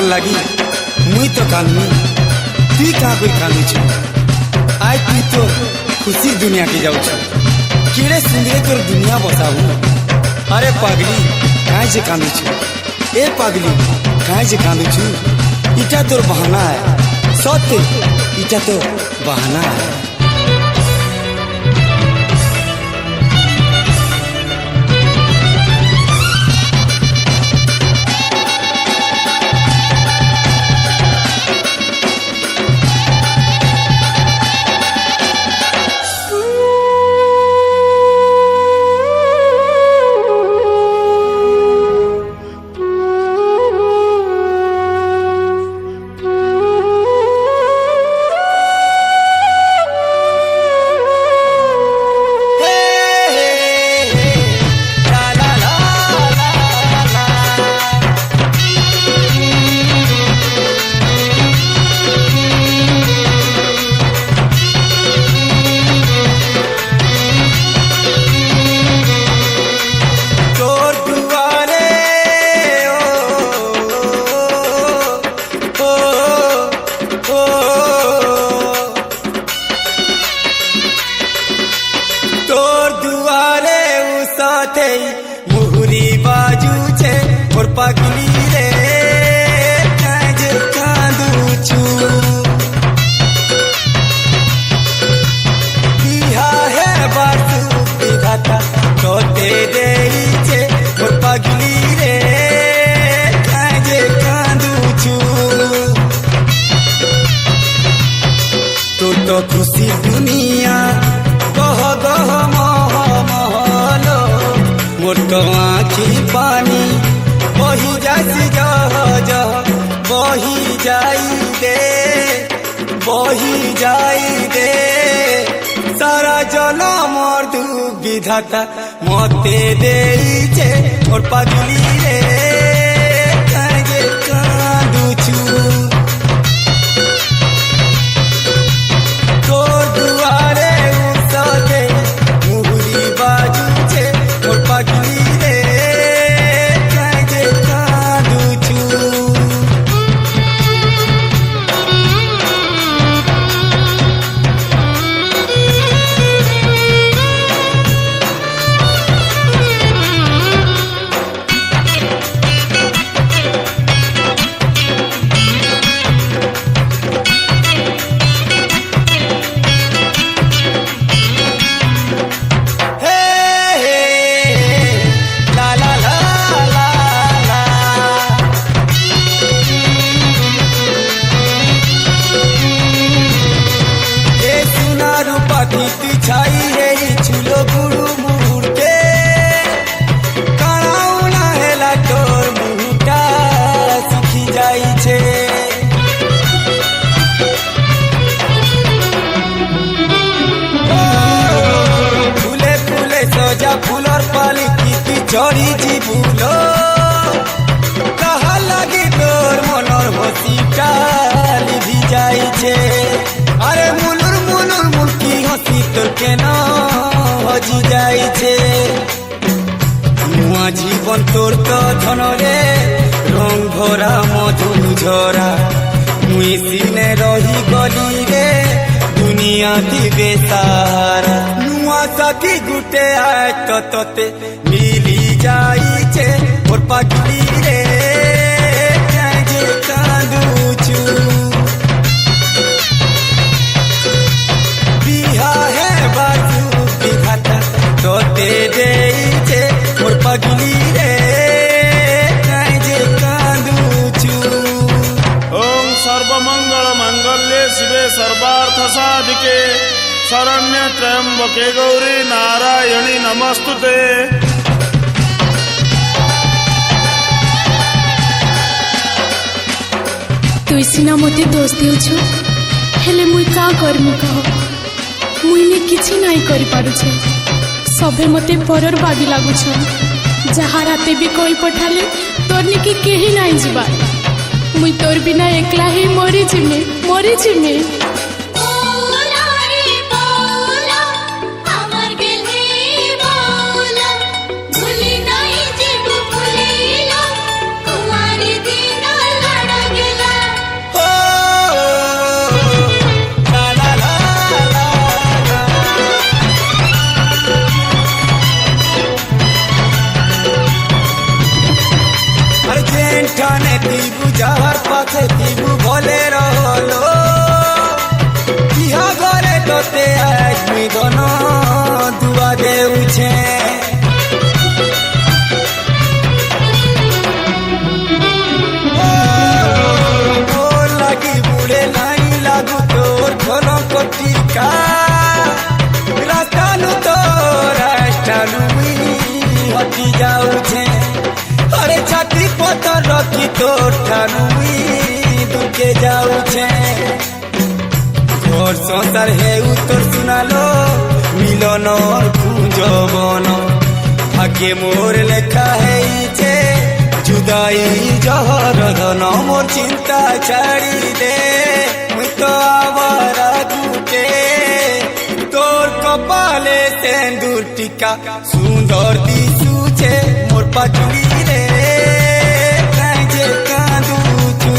लगी मुई तो कानू तु क्या कोई कानू छु आज तु तो खुशी दुनिया के जाऊ छु किड़े सुंदरे तोर दुनिया बसाऊ। अरे पागली काहे जे कानू छु ए पागली काहे जे कानू छु इटा तोर बहाना है सत्य इटा तो बहाना है। मुहुरी बाजू छे और पागली रे काज कांदू छु बिहा है बाजू विधाता तोते देई छे और पागली रे काज कांदू छु। तो खुशी दुनिया कह गह मोह महलो मोर तो आँखी पानी बही जासी जह जह बही जाई दे सारा जल मोर दू विधाता मते देई छे और पागली रे काजे कांदू छु। तोर दुआरे उसके मुहुरी बाजू छे और पागली रे काजे कांदू छु। छाई रे छुलो गुरु मुहूर्ते कानाउना हेला तोर मुहूर्ता सुखी जाई छे। फूले फूले सजा फूलर पाली की चढ़ी जी भूलो कहा लगी तोर मनर हसीटा लिभि जाई छे। अरे मुलुर मुलुर मुल्की हसी तोर केना हजी जाई छे। नुआ जीवन तोर तो धनरे रंग भरा मधु झरा मुई सिने रही गली रे दुनिया दिवे सारा। नुआ साथी गुटे आए तो तोते मिली जाई छे और पागली रे काजे कांदू छु। बाजू विधाता तोते देई छे और पागली रे काजे कांदू छु। ओम सर्वमंगल मंगल्ये शिवे सर्वार्थ साधिके शरण्य त्र्यंबके गौरी नारायणी नमस्तुते। तुई सिना मते दोष देउछु हेले मुई का करमु कह मुईने किछि नाई करि पारुछे सबे मते परर बागी लागुछ जहा राते भी कोई पठाले तोर निके केही नाई जिबा मुई तोर बिना एकला ही मरी जिमे। भूली नहीं जेबू भूलीला कुमारी दीना लड़गे তোর ঠানুই দুকে যাউছে ঘর সংসার হে উত্তর শুনালো মিলনর কুঞ্জবন ভাগ্যে মোর লেখা হেইছে জুদাই জহর ধন মোর চিন্তা ছাড়ি দে মুই তো আবার গুটে তোর কপালে সেন্দুর টিকা সুন্দর দিশুছে মোর পাচুড়ি রে কাই যে কাঁদুছু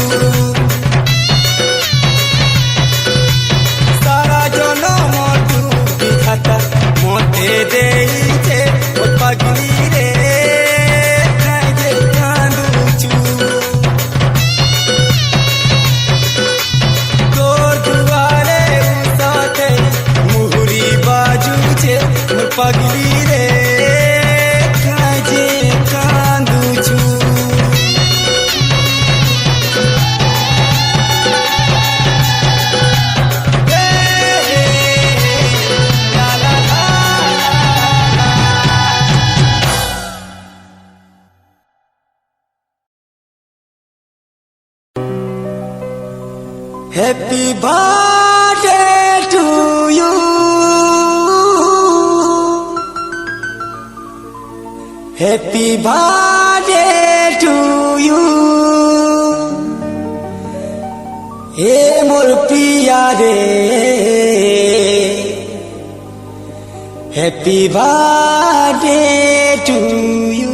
সারা জনম ডুবি খাতা মতে দেইছে মোর পাগলি রে কাই যে কাঁদুছু তোর দুয়ারে উসাতে মুহুরি বাজুছে মোর পাগলি রে কাই যে কাঁদুছু Happy birthday to you. Happy birthday to you. Hey mor piya re. Happy birthday to you.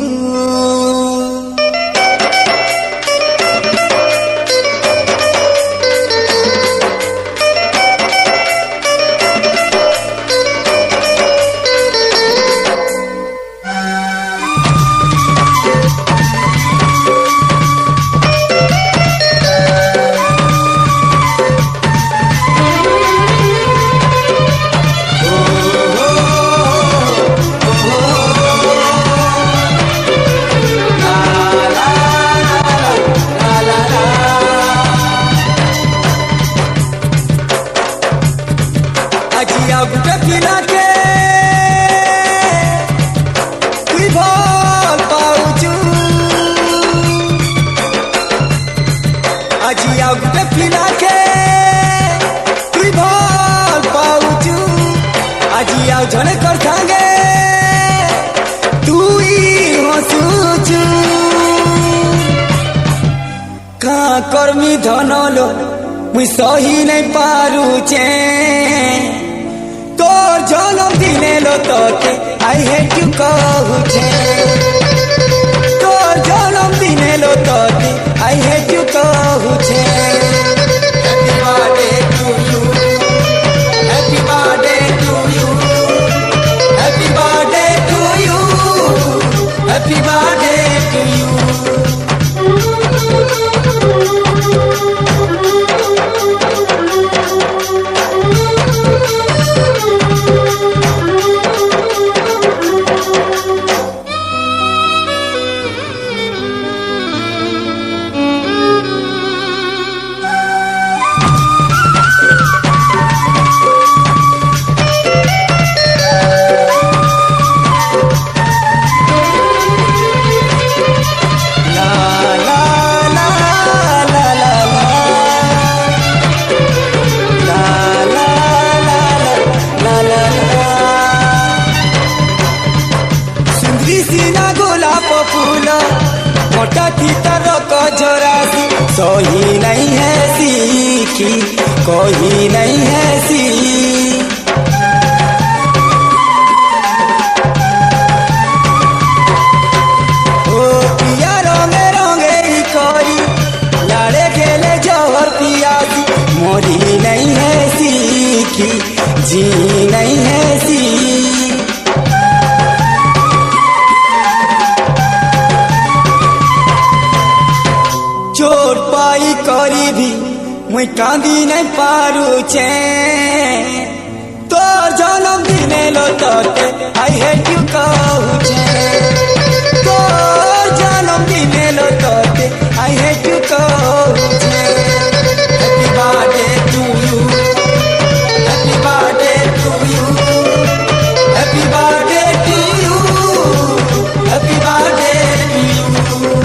আজিয়া গুটে পিলাকে তুই ভাল পাউছু আজিয়া গুটে পিলাকে তুই ভাল পাউছু আজিয়া ঝলে কর সাঙ্গে তুই হসুছু কা কর্মী ধনলো মুই সহি নাই পারুছে তোর জনম দিনে লো তোকে আই হেট ইউ কহুছে তোর জনম দিনে লো তোকে আই হেট ইউ কহুছে happy birthday to you happy birthday to you happy birthday to you happy birthday to you सही नहीं है सीखी कोई नहीं है सी ओ पिया रंगे रंगे ही कोई लाड़े गेले जहर पियासी मोरी नहीं है सीखी जी नहीं है सी चोट पाई करी भी मुई कांदी नहीं पारुचे तोर जन्म दिने लो तोते आई हेट यू कहूचे तोर जन्म दिने लो तोते आई हेट यू कहूचे happy birthday to you happy birthday to you happy birthday to you happy birthday to you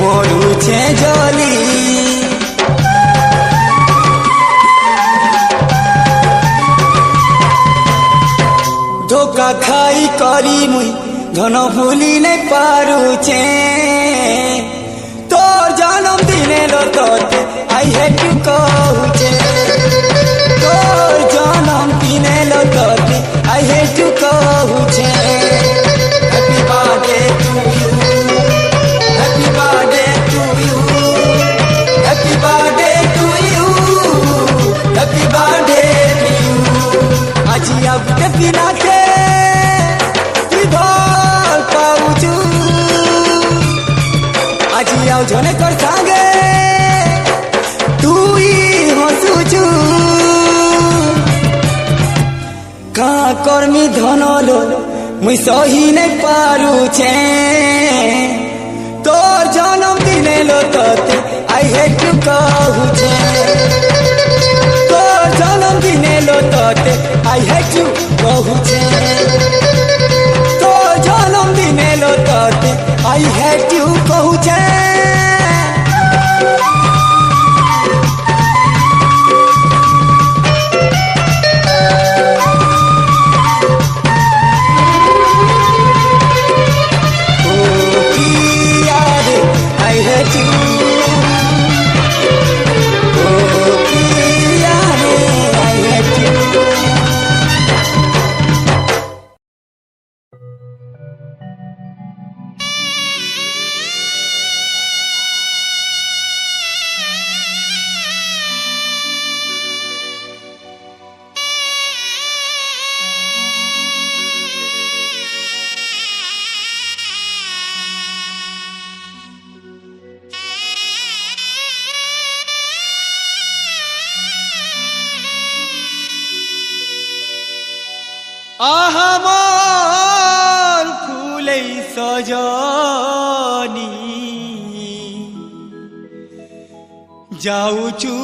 মরুছে জলি ধোকা খাই করি মুই ধন ভুলি নাই পারুছে তোর জন্ম দিনে তোতে আই হেট ইউ কহুছে তোর জন্ম দিনে তোতে আই হেট ইউ কহুছে happy birthday to you happy birthday to you happy birthday to you happy birthday to you আজি আবতে দিনাতে তুই ভাল পাউছু আজি আউ জনে কর সাঙ্গে তুই হসুছু কা কর্মী ধনলো মুই সহি নাই পারুছে তোর জন্ম দিনে তোতে আই হেট ইউ কহুছে তোর জন্ম দিনে তোতে আই হেট ইউ কহুছে তোর জন্ম দিনে তোতে আই হেট ইউ কহুছে আহামর ফুলেই সজনি যাউচু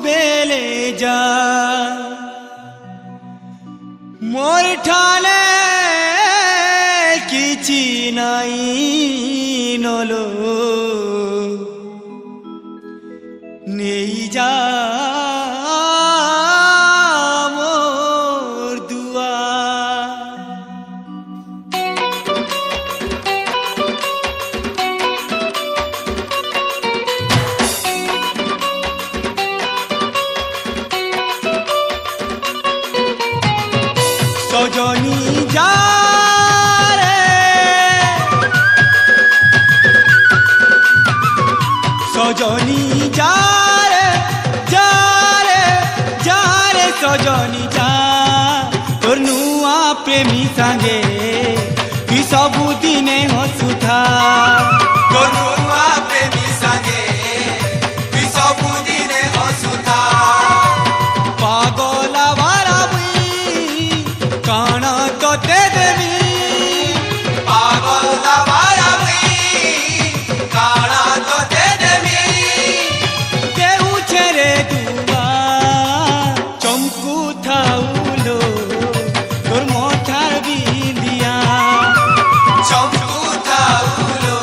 বেলে যা মোর ঠানে কিছু নাই নলো নেই যা সজনি যা রে সজনি যা রে যা রে যা রে সজনি যা তোর নুয়া প্রেমী সাঙ্গে তুই ସବୁଦିନେ হসুথা তোর নুয়া প্রেমী সাঙ্গে তুই ସବୁদিনে হসুথা পাগলা কাণ তোতে দেবী পাগল দাবারাবি কাণ তোতে দেবী দেউ ছেড়ে দুয়া চমকু থাউলো তোর মথার বিন্দিয়া চমকু থাউলো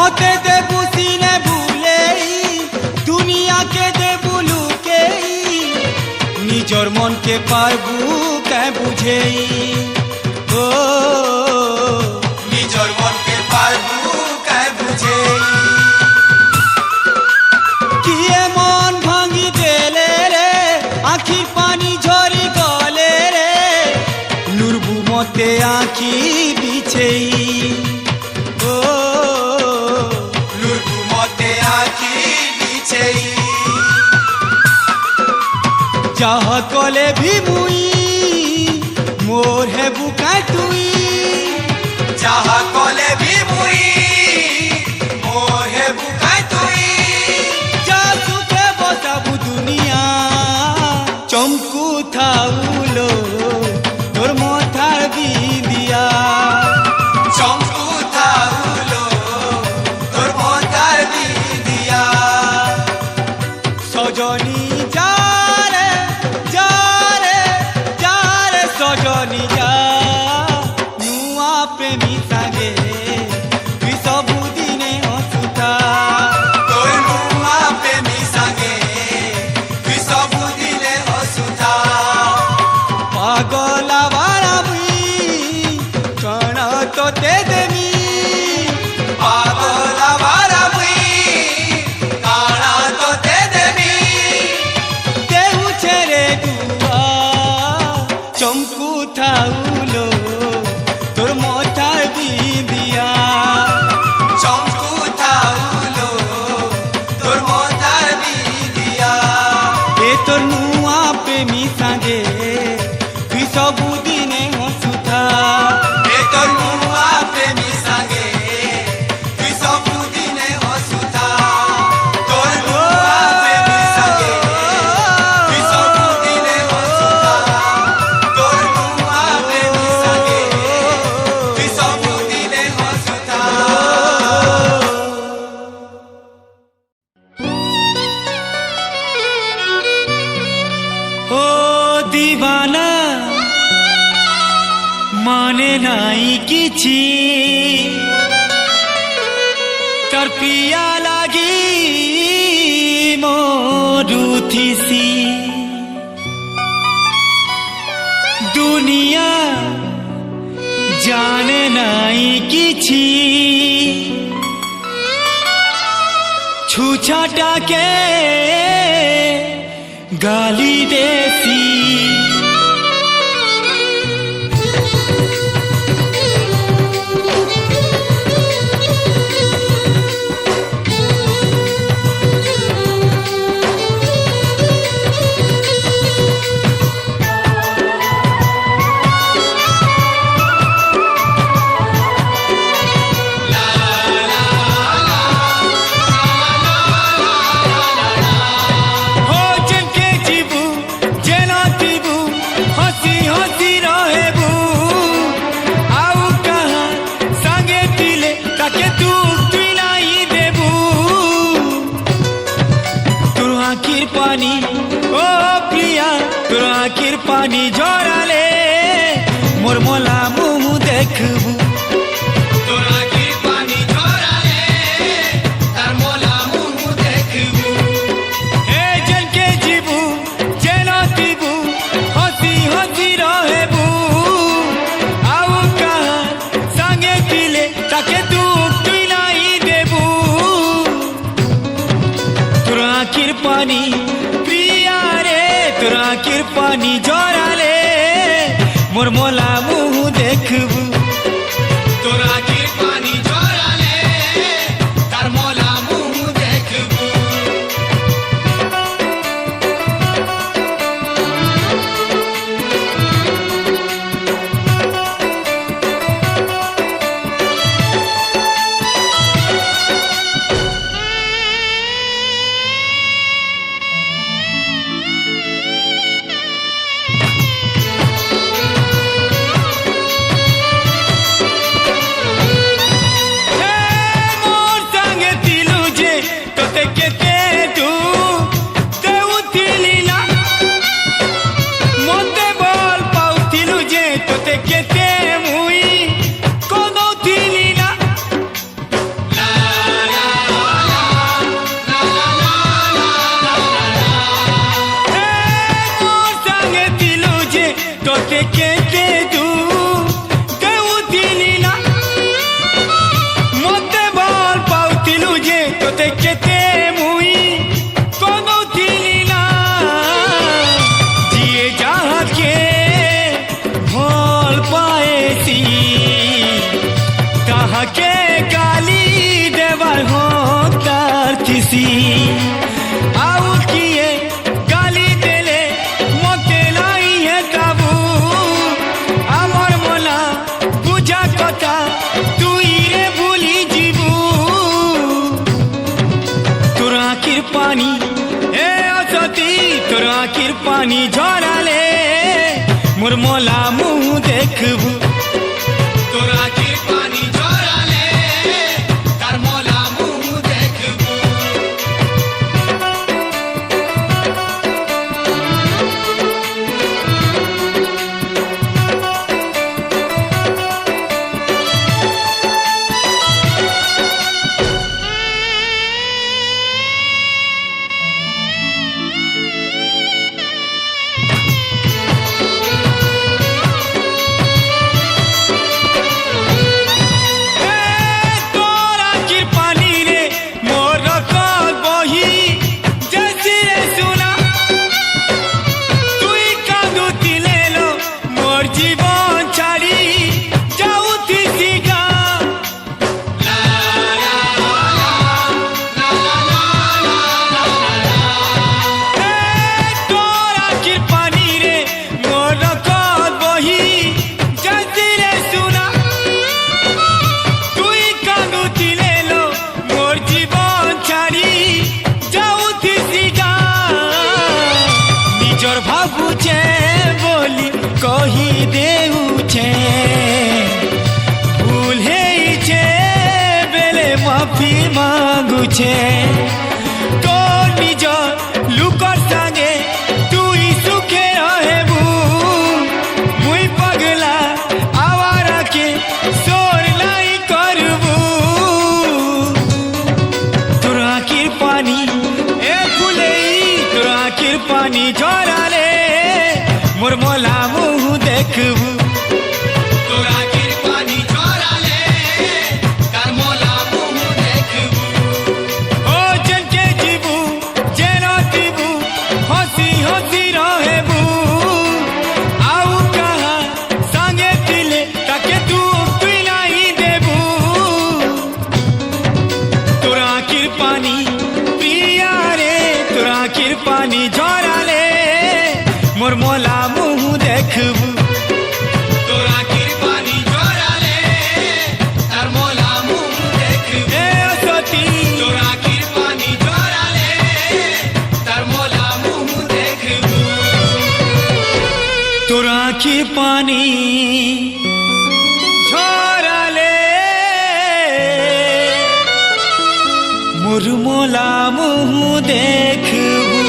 মতে দেবু সিনে ভুলেই দুনিয়াকে দেবু লুকেই নিজর মনকে পারবু কে বুঝেই ও নিজর মনকে পারবু কে বুঝেই কিয়ে মন ভাঙি দেলে রে আখির পানি ঝরি গলে রে লুরবু মতে আখি বিছেই ও লুরবু মতে আখি বিছেই যাহা কলে ভি মুই মোর হে বুকা তুই যাহা কলে ভি মুই মোর হে বুকা তুই যা সুখে বসাবু দুনিয়া চমকু থাউলো তোর মথার বিন্দিয়া চমকু থাউলো তোর মথার বিন্দিয়া সজনী যারে যারে যারে সজনী যা নুয়া প্রেমী সাগে তুই ସବୁଦିନେ ହସୁଥା তোর নুয়া প্রেমী সাগে তুই ସବୁଦିନେ হସୁଥା পাগলা বাড়াবি কণ তোতে দেমি পাগলা বাড়াবি কণ তোতে দেমি দেহু ছেড়ে দুয়া চমকু থাউলো তোর মথার বিন্দিয়া চমকু থাউলো তোর মথার বিন্দিয়া এ তোর নুয়া প্রেমী সাগে তুই ସବୁଦିନେ ହସୁଥା ଏ ତୋର ନୂଆ ପ୍ରେମୀ ସାଙ୍ଗେ ତୁଇ ସବୁଦିନେ ହସୁଥା ତୋର ନୂଆ ପ୍ରେମୀ ସାଙ୍ଗେ ତୁଇ ସବୁଦିନେ ହସୁଥା ତୋର ନୂଆ ପ୍ରେମୀ ସାଙ୍ଗେ ତୁଇ ସବୁଦିନେ ହସୁଥା ও দিবানা মানে নাই কিছু তার প্রিয়া লাগি মরুথিসি দুনিয়া জানে নাই কিছু ছুছাটাকে গালি দেছি পানি ও প্রিয়া তোর আখির পানি ঝরালে মোর মোলা মুহ দেখবু তোর আখির পানি ঝরালে তার মোলা মুহ দেখবু হে জনকে জীবু যেন দিবু হসি হসি রহেবু আউ কাহা সাঙ্গে দিলে তাকে দুঃখ তুই নাই দেবু তোর আখির পানি প্রিয়া রে তোর আখির পানি ঝরালে মোর মোলা মুহ দেখবু তোর আখির পানি ঝরালে তার মোলা মুহ দেখবু କେତେ ତୁ ଦେଉଥିଲି ନା ମତେ ଭଲ ପାଉଥିଲୁ ଯେ ତୋତେ କେତେ ମୁଇଁ କଦଉଥିଲି ନା ଯିଏ ଯାହାକେ ଭଲ ପାଏସି ତାହାକେ ଗାଲି ଦେବାର ହକଦାର ଥିସି ଆଉ କିଏ ଗାଲି ଦେଲେ ମତେ ନାଇଁ ହେ କାବୁ আমার মনা বুঝা কথা তুই রে ভুলি ଯିବୁ তোর আঁখির পানি এ অসতি তোর আঁখির পানি ঝরালে মোর মলা মুহ দেখবু তোর আঁখির পানি ঝরালে তার মলা মুহ দেখবু তোর আঁখির পানি রে মোর রকত বহি যেছি রে সোনা তুই কাঁদুଥିଲେ লো মোর জীবন ছাড়ি যাউথিসি গা তোর আঁখির পানি রে মোর রকত বহি যেছি রে সোনা তুই কাঁদুଥିଲେ লো মোর জীবন ছাড়ি যাউথিসি গা নিজর ভাবুছে বলি কহি দেউছে ভুল হেইছে বেলে মাফি মাগুছে তোর নিজর লুকর সাঙ্গে তুই সুখে রহেবু মুই পাগলা আওয়ারাকে সোর নাই করবু তোর আঁখির পানি এ ফুলেই তোর আঁখির পানি ঝরালে মোর মলা মুহ দেখবু তোর আঁখির পানি ঝরালে তার মলা মুহ দেখবু ও জনকে জীবু যেন দিবু হসি হসি রহেবু আউ কাহা সাঙ্গে দিলে তাকে তুই নাই দেবু তোর আঁখির পানি প্রিয়া রে তোর আঁখির পানি ঝরালে মোর মলা মুহ দেখবু তোর আঁখির পানি ঝরালে তার মলা মুহ দেখবু এ সতী তোর আঁখির পানি ঝরালে তার মলা মুহ দেখবু তোর আঁখির পানি ঝরালে মোর মলা মুহ দেখবু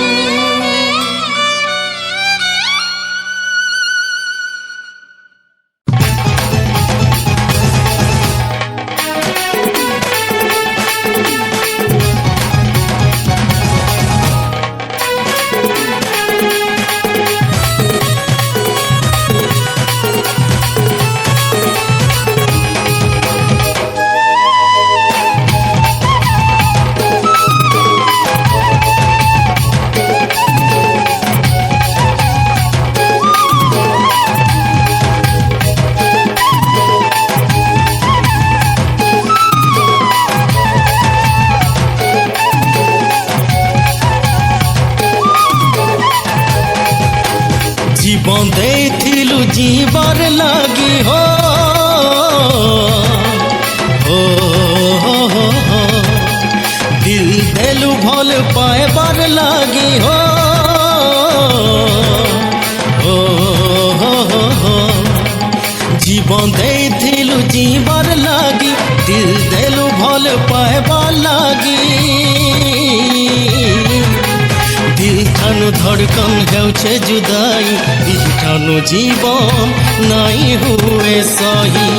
জীবন দেইଥିଲୁ জীবর লাগি হো হো হো হো হো। দিল দেলু ভাল পাইবার লাগি হো হো হো হো হো। জীবন দেইଥିଲୁ জীবর লাগি দিল দেলু ভাল পাইবার লাগি দিল ঠানু ধড়কন হেউছে জুদাই দিল ঠানু জীবন নাই হুয়ে সহি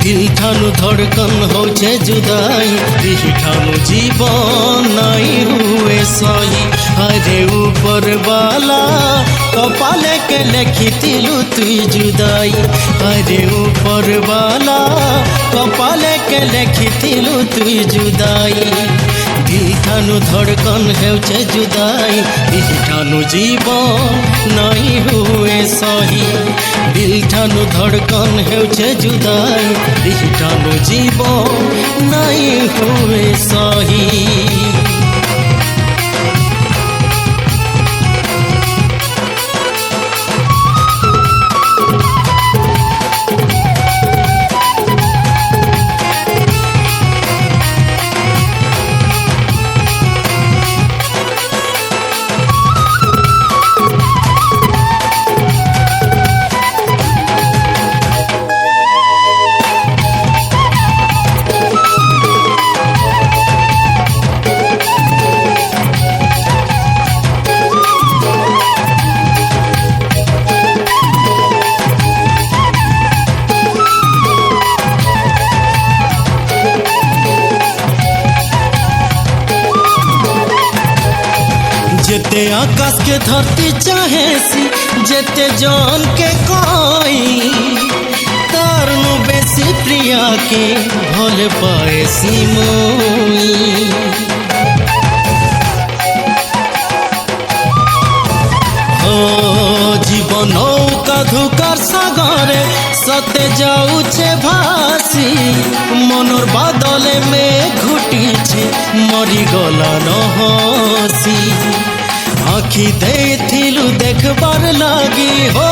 दिल ठानु धड़कन होचे जुदाई दिल ठानु जीवन नहीं हुए सही अरे ऊपर वाला कपाले के लिखितिलु तुई जुदाई अरे ऊपर वाला कपाले के लिखितिलु तुई जुदाई दिल ठानु धड़कन होचे जुदाई दिल ठानु जीवन नहीं हुए सही दिल ठानु धड़कन होचे जुदाई दिल ठानु जीवन नहीं हुए सही। जेते आकाश के धरती चाहे सी जेते जान के कोई तारनु बेसी प्रिया के भल पाए सी मोई हो जीवन नौका धुकार सागरे सते जाऊछे भासी मनोर बादले में घुटीछे मरी गला न हसी आखि देथिलु देखबार लागी हो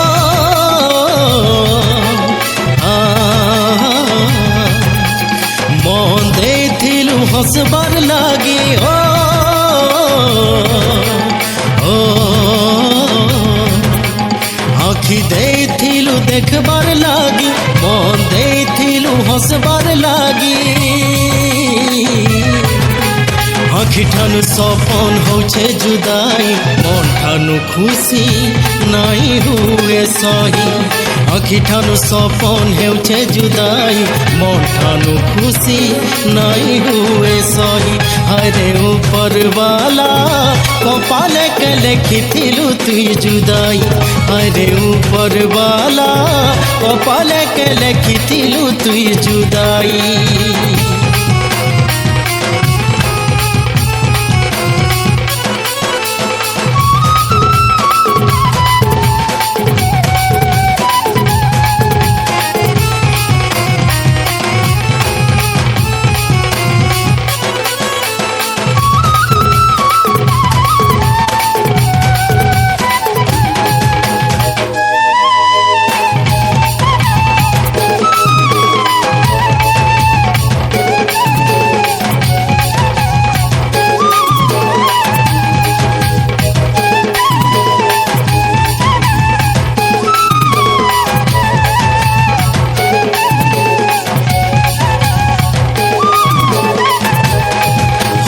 मन देथिलु हंसबार लागी हो आखि देथिलु देखबार लागी मन देथिलु हंसबार लागी आखि ठानु सपन होचे जुदाई मन ठानु खुशी नहीं हुए सही आखि ठानु सपन होचे जुदाई मन ठानु खुशी नहीं हुए सही अरे ऊपर वाला कपाले के लिखितिलु तुई जुदाई अरे ऊपर वाला कपाले के लिखितिलु तुई जुदाई।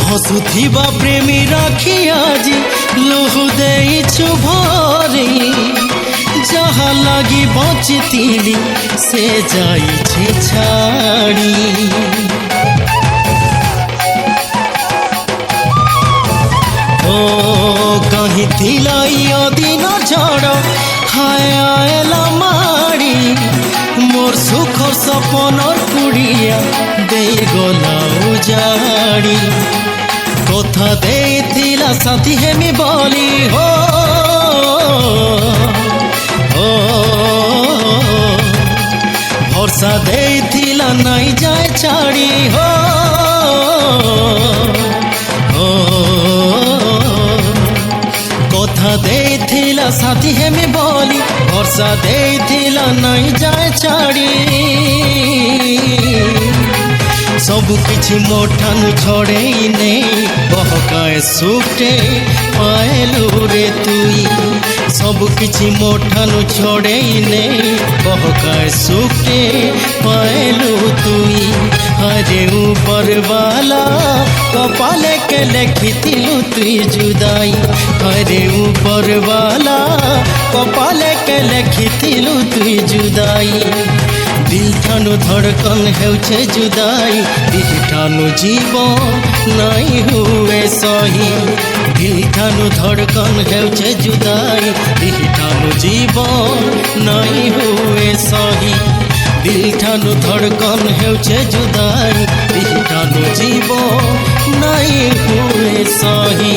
हसुथिबा प्रेमी राखी आज लोहु देइछु भरी जहा लागी बचतिली से जाइछे छाड़ी ओ कहीं थिलाई दिन झड़ हाय आएला माड़ी मोर सुख सपनर कुड़िया दे गला उजाड़ी कथा देथिला साथी हेमी बोली हो भरसा देथिला नहीं जाए छाड़ी हो कथा देथिला साथी हेमी बोली भरसा देथिला नहीं जाए छाड़ी सबु किछि मोठानु छड़े नहीं बहकाए सुटे पाएलु रे तुई सबु किछि मोठानु छड़े नहीं बहकाए सुटे पाएलु तुई अरे ऊपर वाला कपाले के लिखितिलु तुई जुदाई अरे ऊपर वाला कपाले के लिखितिलु तुई जुदाई दिल ठानु धड़कन हेउछे जुदाई दिल ठानु जीवन नहीं हुए सही दिल ठानु धड़कन हेउछे जुदाई दिल ठानु जीवन नहीं हुए सही दिल ठानु धड़कन हेउछे जुदाई दिल ठानु जीवन नहीं हुए सही।